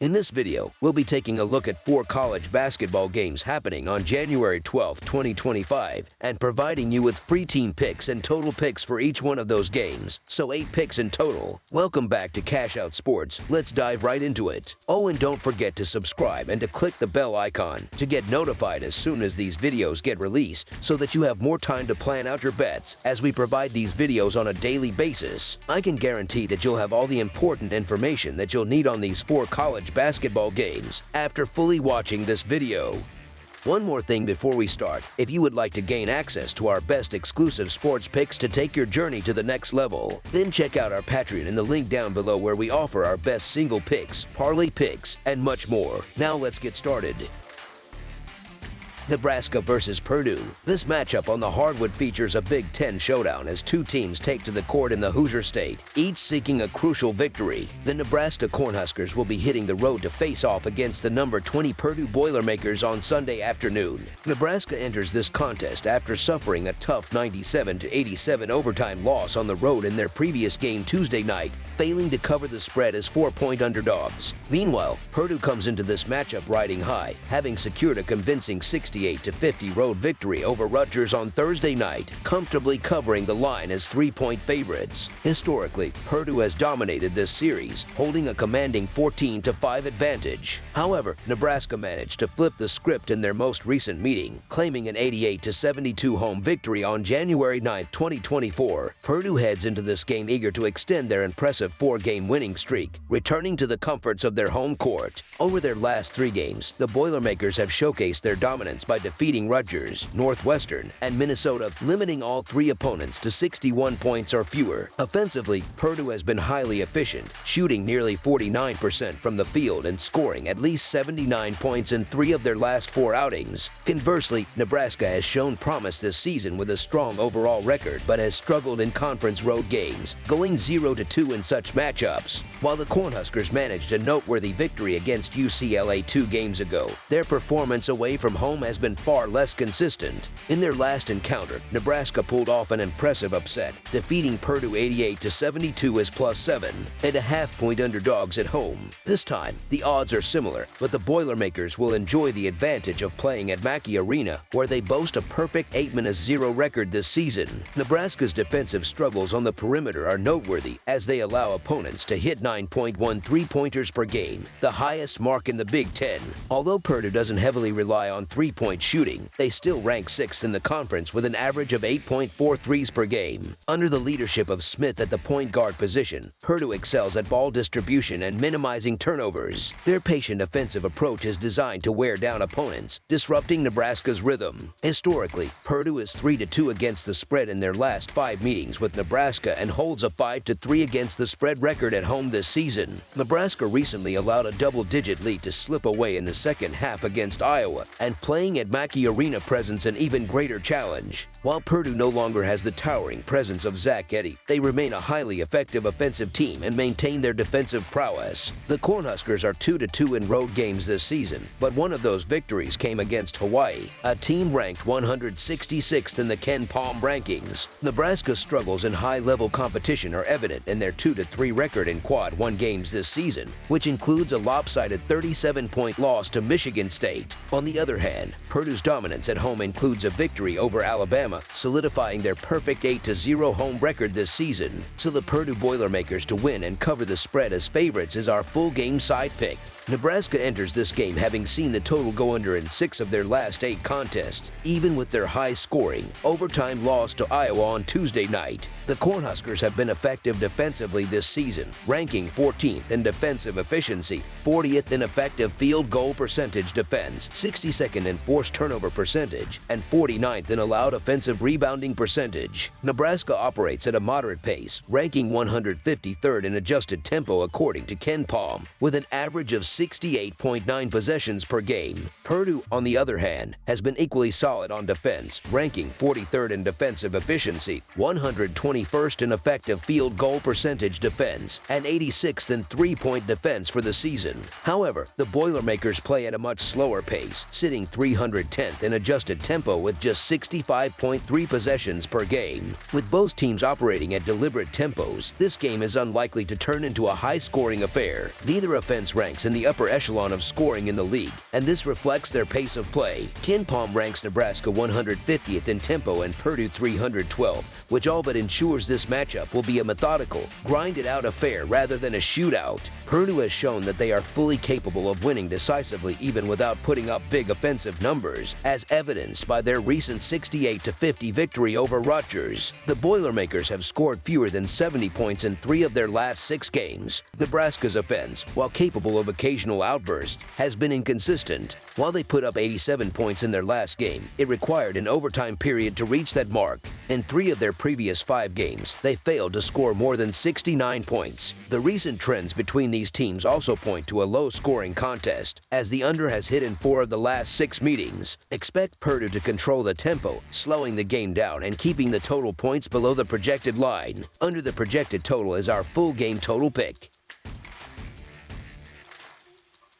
In this video, we'll be taking a look at 4 college basketball games happening on January 12, 2025, and providing you with free team picks and total picks for each one of those games, so 8 picks in total. Welcome back to Cash Out Sports. Let's dive right into it. Oh, and don't forget to subscribe and to click the bell icon to get notified as soon as these videos get released, so that you have more time to plan out your bets as we provide these videos on a daily basis. I can guarantee that you'll have all the important information that you'll need on these 4 college basketball games after fully watching this video. One more thing before we start: if you would like to gain access to our best exclusive sports picks to take your journey to the next level, then check out our Patreon in the link down below, where we offer our best single picks, parlay picks, and much more. Now let's get started. Nebraska versus Purdue. This matchup on the hardwood features a Big Ten showdown as 2 teams take to the court in the Hoosier State, each seeking a crucial victory. The Nebraska Cornhuskers will be hitting the road to face off against the number 20 Purdue Boilermakers on Sunday afternoon. Nebraska enters this contest after suffering a tough 97-87 overtime loss on the road in their previous game Tuesday night, failing to cover the spread as 4-point underdogs. Meanwhile, Purdue comes into this matchup riding high, having secured a convincing 68-50 road victory over Rutgers on Thursday night, comfortably covering the line as 3-point favorites. Historically, Purdue has dominated this series, holding a commanding 14-5 advantage. However, Nebraska managed to flip the script in their most recent meeting, claiming an 88-72 home victory on January 9, 2024. Purdue heads into this game eager to extend their impressive 4-game winning streak, returning to the comforts of their home court. Over their last 3 games, the Boilermakers have showcased their dominance by defeating Rutgers, Northwestern, and Minnesota, limiting all 3 opponents to 61 points or fewer. Offensively, Purdue has been highly efficient, shooting nearly 49% from the field and scoring at least 79 points in 3 of their last 4 outings. Conversely, Nebraska has shown promise this season with a strong overall record, but has struggled in conference road games, going 0-2 in such matchups. While the Cornhuskers managed a noteworthy victory against UCLA 2 games ago, their performance away from home has been far less consistent. In their last encounter, Nebraska pulled off an impressive upset, defeating Purdue 88-72 as +7 and a half-point underdogs at home. This time, the odds are similar, but the Boilermakers will enjoy the advantage of playing at Mackey Arena, where they boast a perfect 8-0 record this season. Nebraska's defensive struggles on the perimeter are noteworthy, as they allow opponents to hit 9.1 three-pointers per game, the highest mark in the Big Ten. Although Purdue doesn't heavily rely on three-point shooting, they still rank 6th in the conference with an average of 8.4 threes per game. Under the leadership of Smith at the point guard position, Purdue excels at ball distribution and minimizing turnovers. Their patient offensive approach is designed to wear down opponents, disrupting Nebraska's rhythm. Historically, Purdue is 3-2 against the spread in their last 5 meetings with Nebraska and holds a 5-3 against the spread record at home this season. Nebraska recently allowed a double-digit lead to slip away in the second half against Iowa, and playing at Mackey Arena presents an even greater challenge. While Purdue no longer has the towering presence of Zach Edey, they remain a highly effective offensive team and maintain their defensive prowess. The Cornhuskers are 2-2 in road games this season, but one of those victories came against Hawaii, a team ranked 166th in the Ken Palm rankings. Nebraska's struggles in high-level competition are evident in their 2-3 record in Quad 1 games this season, which includes a lopsided 37-point loss to Michigan State. On the other hand, Purdue's dominance at home includes a victory over Alabama, solidifying their perfect 8-0 home record this season. So the Purdue Boilermakers to win and cover the spread as favorites is our full game side pick. Nebraska enters this game having seen the total go under in 6 of their last 8 contests, even with their high-scoring, overtime loss to Iowa on Tuesday night. The Cornhuskers have been effective defensively this season, ranking 14th in defensive efficiency, 40th in effective field goal percentage defense, 62nd in forced turnover percentage, and 49th in allowed offensive rebounding percentage. Nebraska operates at a moderate pace, ranking 153rd in adjusted tempo according to Ken Palm, with an average of 68.9 possessions per game. Purdue, on the other hand, has been equally solid on defense, ranking 43rd in defensive efficiency, 121st in effective field goal percentage defense, and 86th in three-point defense for the season. However, the Boilermakers play at a much slower pace, sitting 310th in adjusted tempo with just 65.3 possessions per game. With both teams operating at deliberate tempos, this game is unlikely to turn into a high-scoring affair. Neither offense ranks in the upper echelon of scoring in the league, and this reflects their pace of play. KenPom ranks Nebraska 150th in tempo and Purdue 312th, which all but ensures this matchup will be a methodical, grinded-out affair rather than a shootout. Purdue has shown that they are fully capable of winning decisively even without putting up big offensive numbers, as evidenced by their recent 68-50 victory over Rutgers. The Boilermakers have scored fewer than 70 points in 3 of their last 6 games. Nebraska's offense, while capable of occasional outbursts, has been inconsistent. While they put up 87 points in their last game, it required an overtime period to reach that mark. In 3 of their previous 5 games, they failed to score more than 69 points. The recent trends between these teams also point to a low-scoring contest, as the under has hit in 4 of the last 6 meetings. Expect Purdue to control the tempo, slowing the game down and keeping the total points below the projected line. Under the projected total is our full game total pick.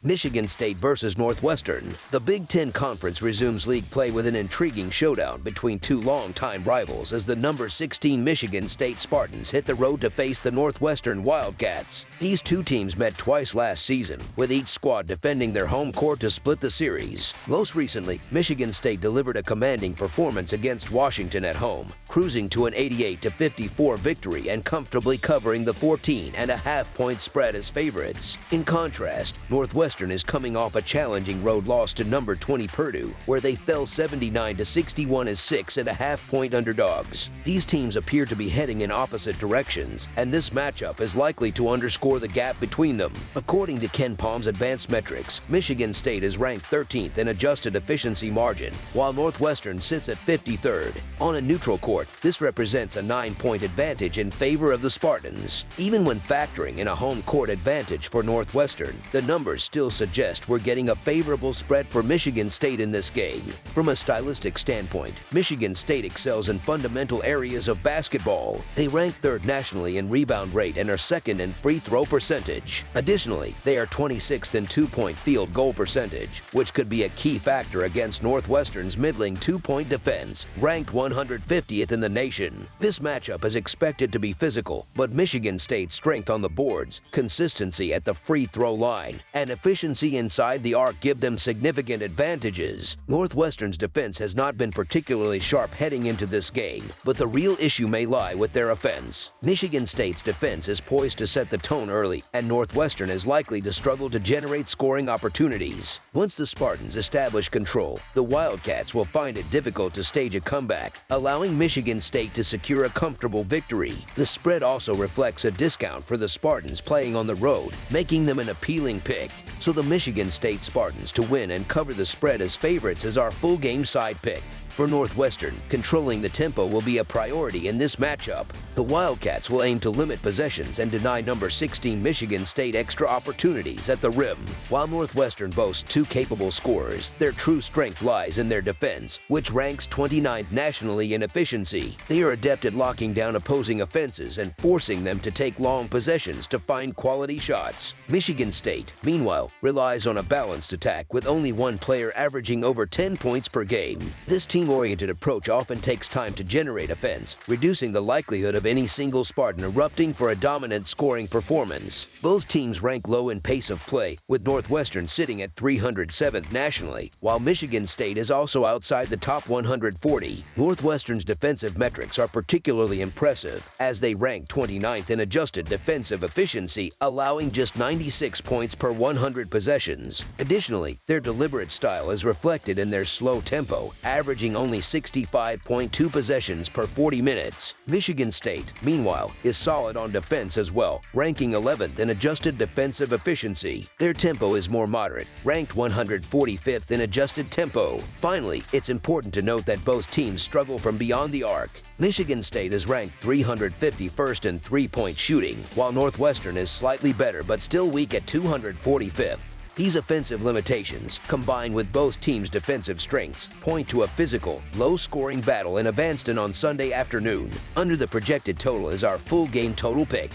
Michigan State versus Northwestern. The Big Ten Conference resumes league play with an intriguing showdown between 2 longtime rivals as the number 16 Michigan State Spartans hit the road to face the Northwestern Wildcats. These 2 teams met twice last season, with each squad defending their home court to split the series. Most recently, Michigan State delivered a commanding performance against Washington at home, cruising to an 88-54 victory and comfortably covering the 14.5-point spread as favorites. In contrast, Northwestern is coming off a challenging road loss to number 20 Purdue, where they fell 79-61 as 6.5-point underdogs. These teams appear to be heading in opposite directions, and this matchup is likely to underscore the gap between them. According to KenPom's advanced metrics, Michigan State is ranked 13th in adjusted efficiency margin, while Northwestern sits at 53rd. On a neutral court, this represents a 9-point advantage in favor of the Spartans. Even when factoring in a home court advantage for Northwestern, the numbers still suggest we're getting a favorable spread for Michigan State in this game. From a stylistic standpoint, Michigan State excels in fundamental areas of basketball. They rank 3rd nationally in rebound rate and are 2nd in free throw percentage. Additionally, they are 26th in 2-point field goal percentage, which could be a key factor against Northwestern's middling 2-point defense, ranked 150th in the nation. This matchup is expected to be physical, but Michigan State's strength on the boards, consistency at the free throw line, and efficiency inside the arc give them significant advantages. Northwestern's defense has not been particularly sharp heading into this game, but the real issue may lie with their offense. Michigan State's defense is poised to set the tone early, and Northwestern is likely to struggle to generate scoring opportunities. Once the Spartans establish control, the Wildcats will find it difficult to stage a comeback, allowing Michigan State to secure a comfortable victory. The spread also reflects a discount for the Spartans playing on the road, making them an appealing pick. So the Michigan State Spartans to win and cover the spread as favorites is our full game side pick. For Northwestern, controlling the tempo will be a priority in this matchup. The Wildcats will aim to limit possessions and deny number 16 Michigan State extra opportunities at the rim. While Northwestern boasts 2 capable scorers, their true strength lies in their defense, which ranks 29th nationally in efficiency. They are adept at locking down opposing offenses and forcing them to take long possessions to find quality shots. Michigan State, meanwhile, relies on a balanced attack with only one player averaging over 10 points per game. This team-oriented approach often takes time to generate offense, reducing the likelihood of any single Spartan erupting for a dominant scoring performance. Both teams rank low in pace of play, with Northwestern sitting at 307th nationally, while Michigan State is also outside the top 140. Northwestern's defensive metrics are particularly impressive, as they rank 29th in adjusted defensive efficiency, allowing just 96 points per 100 possessions. Additionally, their deliberate style is reflected in their slow tempo, averaging only 65.2 possessions per 40 minutes. Michigan State, meanwhile, is solid on defense as well, ranking 11th in adjusted defensive efficiency. Their tempo is more moderate, ranked 145th in adjusted tempo. Finally, it's important to note that both teams struggle from beyond the arc. Michigan State is ranked 351st in 3-point shooting, while Northwestern is slightly better but still weak at 245th. These offensive limitations, combined with both teams' defensive strengths, point to a physical, low-scoring battle in Evanston on Sunday afternoon. Under the projected total is our full game total pick.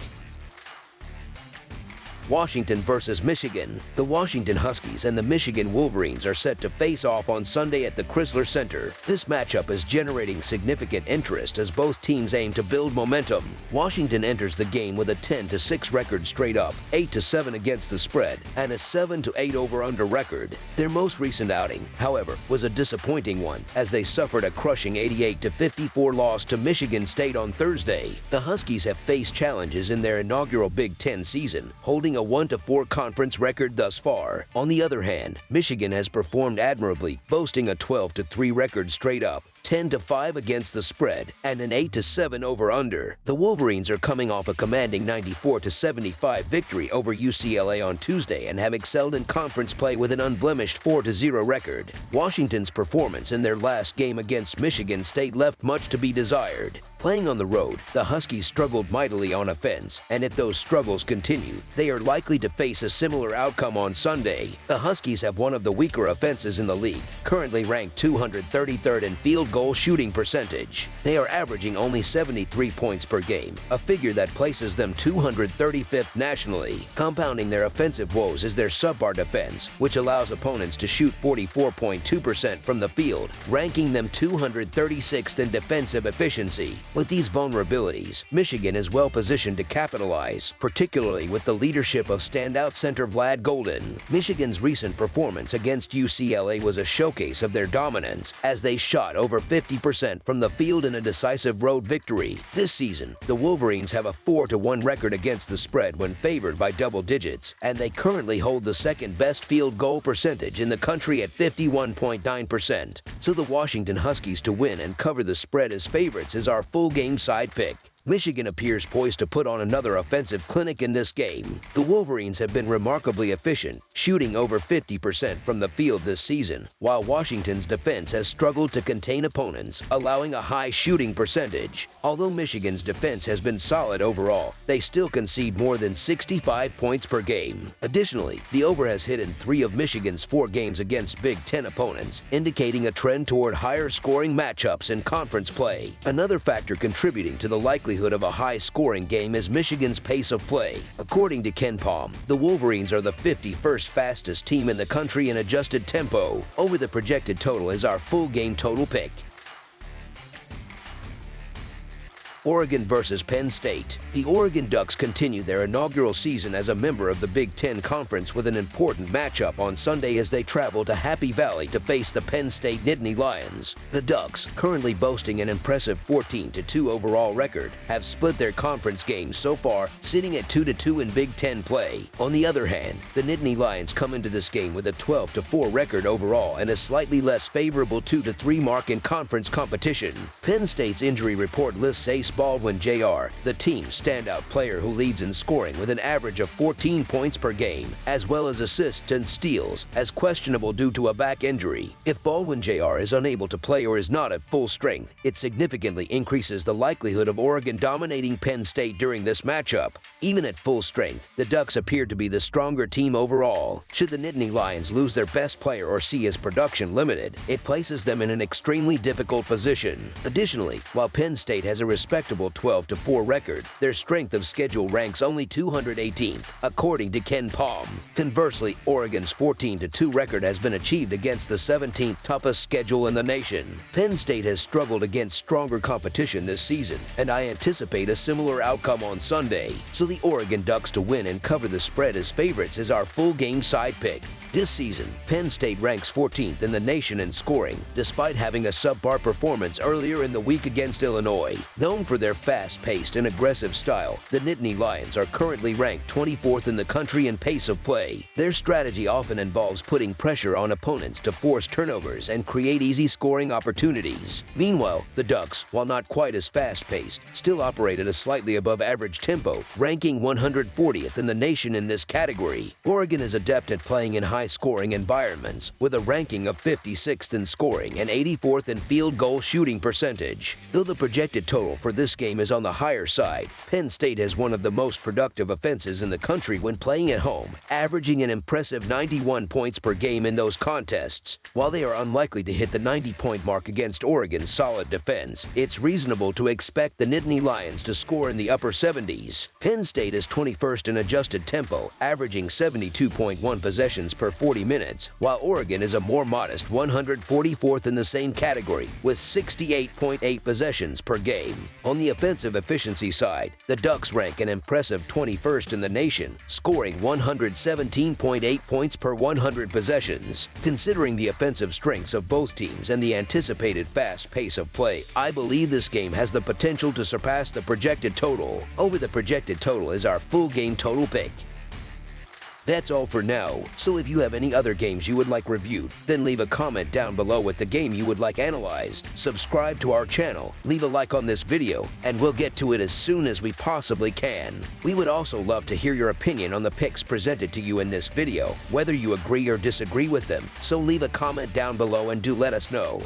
Washington versus Michigan. The Washington Huskies and the Michigan Wolverines are set to face off on Sunday at the Chrysler Center. This matchup is generating significant interest as both teams aim to build momentum. Washington enters the game with a 10-6 record straight up, 8-7 against the spread, and a 7-8 over-under record. Their most recent outing, however, was a disappointing one as they suffered a crushing 88-54 loss to Michigan State on Thursday. The Huskies have faced challenges in their inaugural Big Ten season, holding a 1-4 conference record thus far. On the other hand, Michigan has performed admirably, boasting a 12-3 record straight up, 10-5 against the spread, and an 8-7 over-under. The Wolverines are coming off a commanding 94-75 victory over UCLA on Tuesday and have excelled in conference play with an unblemished 4-0 record. Washington's performance in their last game against Michigan State left much to be desired. Playing on the road, the Huskies struggled mightily on offense, and if those struggles continue, they are likely to face a similar outcome on Sunday. The Huskies have one of the weaker offenses in the league, currently ranked 233rd in field goal shooting percentage. They are averaging only 73 points per game, a figure that places them 235th nationally. Compounding their offensive woes is their subpar defense, which allows opponents to shoot 44.2% from the field, ranking them 236th in defensive efficiency. With these vulnerabilities, Michigan is well positioned to capitalize, particularly with the leadership of standout center Vlad Golden. Michigan's recent performance against UCLA was a showcase of their dominance as they shot over 50% from the field in a decisive road victory. This season, the Wolverines have a 4-1 record against the spread when favored by double digits, and they currently hold the second-best field goal percentage in the country at 51.9%. So the Washington Huskies to win and cover the spread as favorites is our full game side pick. Michigan appears poised to put on another offensive clinic in this game. The Wolverines have been remarkably efficient, shooting over 50% from the field this season, while Washington's defense has struggled to contain opponents, allowing a high shooting percentage. Although Michigan's defense has been solid overall, they still concede more than 65 points per game. Additionally, the over has hit in 3 of Michigan's 4 games against Big Ten opponents, indicating a trend toward higher scoring matchups in conference play. Another factor contributing to the likelihood of a high-scoring game is Michigan's pace of play. According to Ken Palm, the Wolverines are the 51st fastest team in the country in adjusted tempo. Over the projected total is our full game total pick. Oregon versus Penn State. The Oregon Ducks continue their inaugural season as a member of the Big Ten Conference with an important matchup on Sunday as they travel to Happy Valley to face the Penn State Nittany Lions. The Ducks, currently boasting an impressive 14-2 overall record, have split their conference games so far, sitting at 2-2 in Big Ten play. On the other hand, the Nittany Lions come into this game with a 12-4 record overall and a slightly less favorable 2-3 mark in conference competition. Penn State's injury report lists Ace Baldwin Jr., the team's standout player who leads in scoring with an average of 14 points per game, as well as assists and steals, as questionable due to a back injury. If Baldwin Jr. is unable to play or is not at full strength, it significantly increases the likelihood of Oregon dominating Penn State during this matchup. Even at full strength, the Ducks appear to be the stronger team overall. Should the Nittany Lions lose their best player or see his production limited, it places them in an extremely difficult position. Additionally, while Penn State has a respectable 12-4 record, their strength of schedule ranks only 218th, according to Ken Palm. Conversely, Oregon's 14-2 record has been achieved against the 17th toughest schedule in the nation. Penn State has struggled against stronger competition this season, and I anticipate a similar outcome on Sunday. So the Oregon Ducks to win and cover the spread as favorites is our full game side pick. This season, Penn State ranks 14th in the nation in scoring, despite having a subpar performance earlier in the week against Illinois. Known for their fast-paced and aggressive style, the Nittany Lions are currently ranked 24th in the country in pace of play. Their strategy often involves putting pressure on opponents to force turnovers and create easy scoring opportunities. Meanwhile, the Ducks, while not quite as fast-paced, still operate at a slightly above average tempo, ranking 140th in the nation in this category. Oregon is adept at playing in high high-scoring environments, with a ranking of 56th in scoring and 84th in field goal shooting percentage. Though the projected total for this game is on the higher side, Penn State has one of the most productive offenses in the country when playing at home, averaging an impressive 91 points per game in those contests. While they are unlikely to hit the 90-point mark against Oregon's solid defense, it's reasonable to expect the Nittany Lions to score in the upper 70s. Penn State is 21st in adjusted tempo, averaging 72.1 possessions per 40 minutes, while Oregon is a more modest 144th in the same category with 68.8 possessions per game. On the offensive efficiency side, the Ducks rank an impressive 21st in the nation, scoring 117.8 points per 100 possessions. Considering the offensive strengths of both teams and the anticipated fast pace of play, I believe this game has the potential to surpass the projected total. Over the projected total is our full game total pick. That's all for now, so if you have any other games you would like reviewed, then leave a comment down below with the game you would like analyzed. Subscribe to our channel, leave a like on this video, and we'll get to it as soon as we possibly can. We would also love to hear your opinion on the picks presented to you in this video, whether you agree or disagree with them, so leave a comment down below and do let us know.